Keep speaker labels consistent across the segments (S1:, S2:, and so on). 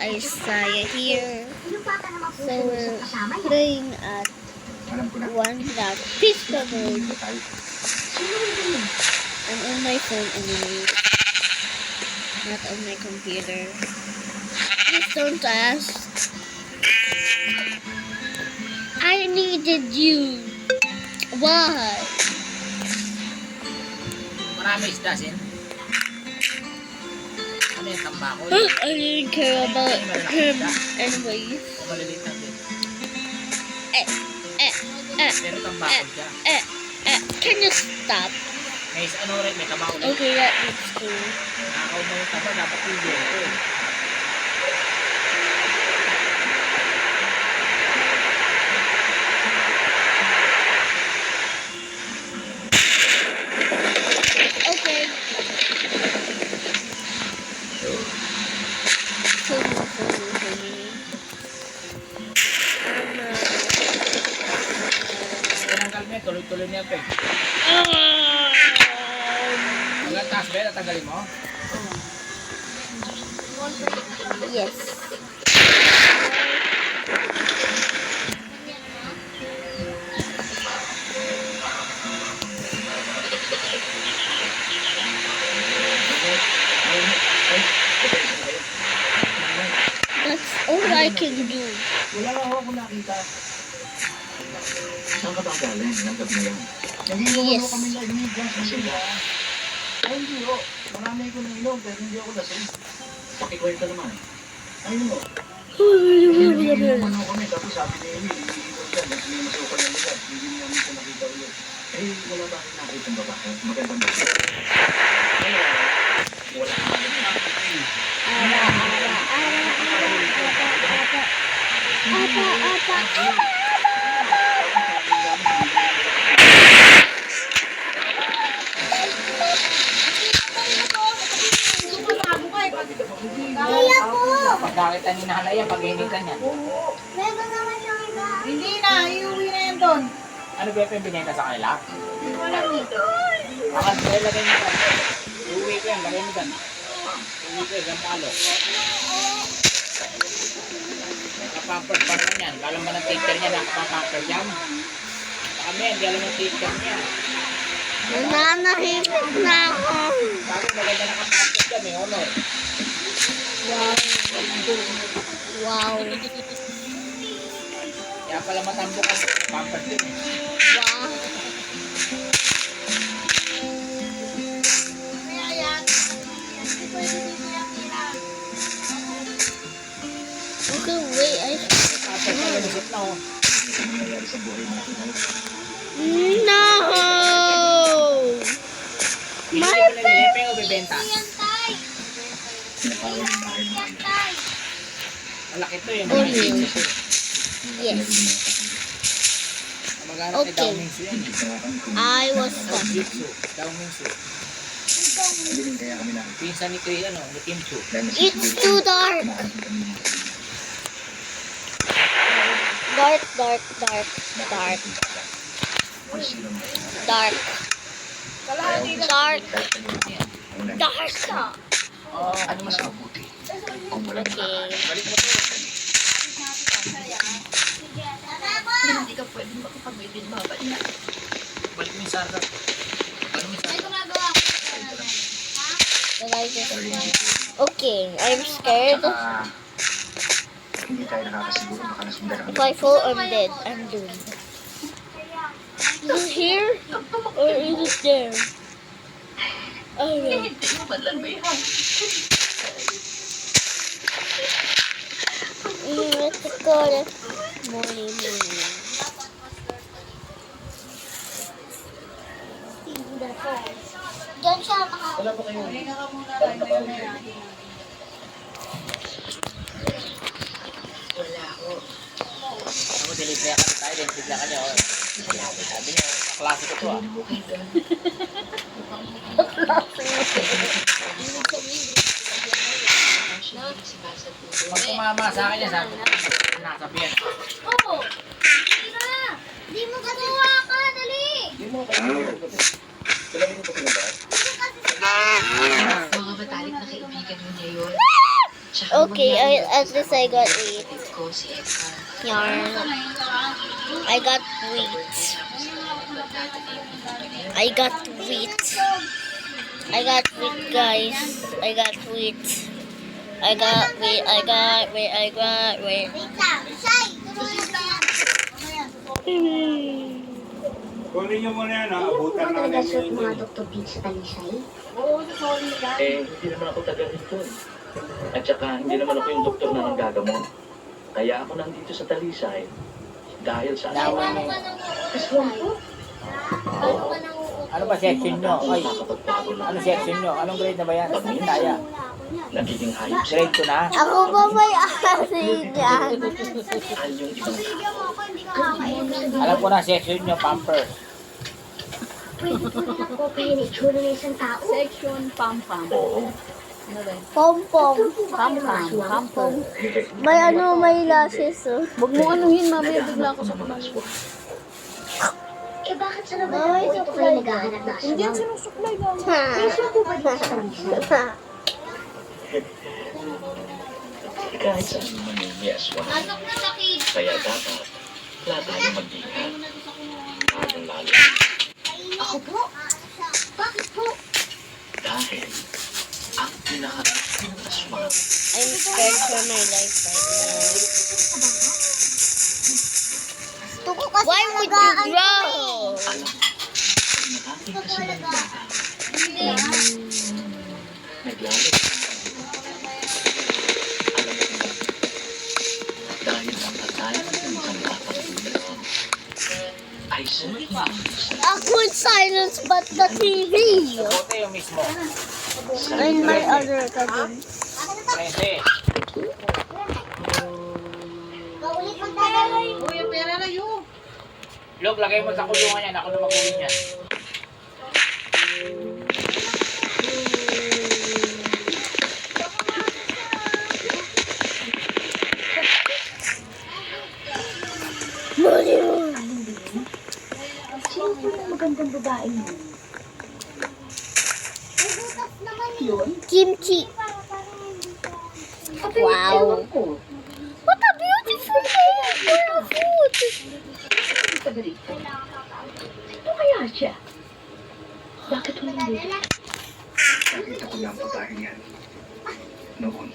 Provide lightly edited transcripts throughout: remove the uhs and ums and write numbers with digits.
S1: Isaiah here. So we're playing at one black pistol mode. I'm on my phone anyway, not on my computer. Please don't ask. I needed you. Why?
S2: Marami isda, Sin. Ano yung tambakol?
S1: I didn't care about him anyways.
S2: O maliliit lang din. Pero tambakol siya.
S1: Can you stop?
S2: May ano rin, may taba ulit.
S1: Okay, that looks cool.
S2: Nakaw mo yung taba, dapat video ko.
S1: Okay.
S2: Tinanggal mo yan, tuloy-tuloy niya pa eh. Hanggang taas ba yan, tatanggalin mo?
S1: Yes. That's all I can do.
S3: Wala nga ako nakita. Saan ka ba galing? Nanggap na yan. Hindi mo
S1: Yes.
S3: kami nag-iigas na sila. Ay, hindi ho. Marami ko nainom dahil hindi ako lasing. Pakikwenta naman. Ayun ho. Hindi mo kami. Tapos sabi ni Amy, iinom siya. Dahil may masukal na nila. Hindi niya namin siya nakita ulit. Eh, wala ba rin nakita ang babae? Magandang babae. Kaya, wala ka
S2: Pag nakita ni nanay yan, pag hinitan niya.
S4: Hindi na, iuwi na yan doon.
S2: Ano ba yung binenta sa kanila?
S4: Wala dito.
S2: Bakit ba ilagay mo dyan? Uwi ko yan, lagay mo dyan. Uwi ko yan, palo. Nakapampers pa naman yan. Alam ba ng teacher niya nakapampers yan? Kami, hindi alam ng teacher niya.
S1: Nananahimik na ako.
S2: Bakit maganda nakapampers yan, may honor.
S1: Wow. Wow.
S2: Kaya pala matambok ang pampers din eh.
S1: Wow.
S4: Kaya yan. Hindi pwede dito yung tira.
S1: Okay, wait.
S2: Pampers na lumisip na oh.
S3: nangyayari sa buhay natin.
S1: No!
S2: Hindi ko lang nilipin o bibenta.
S4: Yan, tay.
S3: Pinapawin ng bahay mo.
S4: Yan, tay.
S2: Malaki to yung
S1: Oh,
S2: mga
S1: yeah.
S2: isip ko.
S1: Yes.
S2: Maghanap ni
S1: Okay.
S2: Dao Mingsu yan eh.
S1: I was
S2: Dao
S1: stuck.
S2: Mingsu. Dao Mingsu.
S3: Hindi rin kaya kami na.
S2: Pinsan ni Kuya, ano, ni Kim Chu.
S1: It's too dark. Dark, dark, dark, dark, dark,
S4: Kalahati lang.
S1: dark, dark.
S2: Oh,
S3: Ano mas mabuti? Kung wala
S1: Okay.
S2: balik mo to.
S4: Hindi ka pwede makapag-ibig babalik na.
S2: Balik mo yung sarda. Balik mo yung
S4: May
S2: sarda.
S4: gumagawa ko.
S1: The light is- Okay, I'm scared.
S3: Saka, hindi tayo nakakasiguro baka nasundan ang
S1: If I fall, I'm dead. I'm doomed. Is it here? Or is it there? Oh no.
S4: Hindi mo ba lang ba yan?
S1: Let's go to morning. Diyan siya
S3: Wala pa kayo.
S4: Hinga ka muna tayo.
S2: Wala ako. Ako, delivery ako tayo. Then bigla ka niya. Oh. Sabi niya, kaklase ko to ah. Pag tumama sa akin yan, sabi ko, nakasabihan.
S4: Oo. Tira. Hindi mo gagawa ka. Dali.
S3: Hindi mo kayo. Kailangan mo pa sila ba?
S5: Mga matalik na kaibigan mo niya yun.
S1: Okay, at least I got 8. Yarn. I got wheat. I got wheat. I got wheat, guys. I got wheat. I got wheat. I got wheat. I got wheat.
S5: Kunin niyo muna yan, abutan namin
S4: Nag-asot mga
S5: yun.
S4: doktor dito sa Talisay?
S3: Hindi naman ako taga rito. At saka, hindi naman ako yung doktor na nanggagamot. Kaya ako nandito sa Talisay dahil sa
S2: Naman eh.
S4: Aswang po?
S2: Ano ba section nyo? Ay,
S3: nakakapagbago lang.
S2: ano section nyo? Anong grade na ba yan? Kaya.
S3: Nagiging hayop sila.
S2: Grade 2 na?
S1: Ako ba may ari dyan?
S3: Mahal yung ibang tao.
S2: Alam ko na section nyo, Pampers.
S4: Pwede po nila kopyahin ang itsura ng isang tao.
S6: Section pam-pam.
S3: Oo.
S6: Ano ba?
S1: Pom-pom.
S6: Pam-pam. Pam-pam.
S1: May ano, may lashes, oh.
S6: Huwag mo anuhin, mamaya bigla ako sa
S3: Mga aswang.
S4: Eh bakit sa labas na po ito kayo naghahanap na
S6: Hindi yan
S4: aswang?
S6: sinusuklay lang.
S4: May aswang po ba dito sa Talisay?
S3: Kahit saan naman may aswang. Kaya dapat, lahat tayo mag-ingat. Lalong-lalo.
S4: Ako po? Bakit po?
S3: Dahil, ang pinaka-ng aswang
S1: I'm scared for my life right now. Why would you grow?
S3: alam. Pag nakakita sila ng bata, naglalaro. Alam mo, dahil ang atayan ng isang batang tulad ay sa
S1: I could silence but the TV.
S2: Bote yung mismo.
S1: And my other cousin.
S2: 13.
S4: Maulit magtagalay.
S6: Uy, ang pera na yun.
S2: Look, lagay mo sa kulungan yan. Ako na mag-uwi niyan.
S4: Sino po ang magandang babae mo?
S1: Kimchi. Wow.
S4: Ko.
S1: What a beautiful name for a food.
S4: Tagalito. Sino kaya siya? Bakit walang dito?
S3: Nakita ko lang babae niyan. Noon.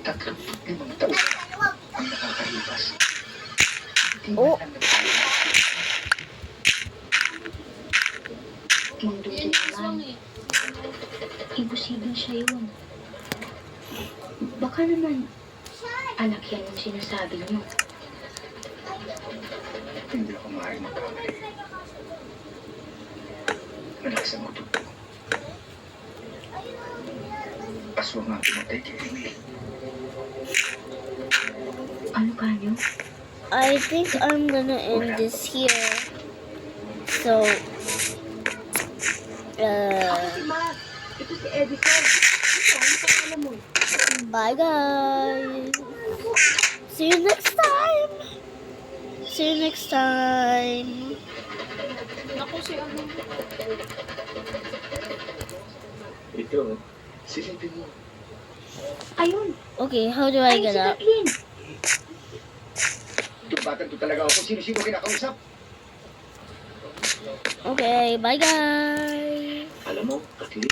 S3: 35 taon ang nakakalipas. Hindi
S1: Oh.
S3: man lang nagbago.
S4: Mang Dudu naman. Imposible siya yun. Baka naman, anak yan yung sinasabi niyo.
S3: Hindi ako maaaring magkamali. Malakas ang utot ko. Aswang ang pumatay kay Emil.
S4: Ano ka niyo?
S1: I think I'm gonna end this here. So,
S6: Ito si Edison. Ito, ano pangalan mo?
S1: bye guys. See you next time. See you next time.
S6: Ako si ano.
S3: Ito, silipin mo.
S4: Ayun!
S1: Okay, how do I
S4: Ayun
S1: get
S4: si
S1: up?
S4: Kathleen!
S3: Itong batang to talaga ako kung sino-sino kinakausap.
S1: Okay, bye guys.
S3: Alam mo, Kathleen,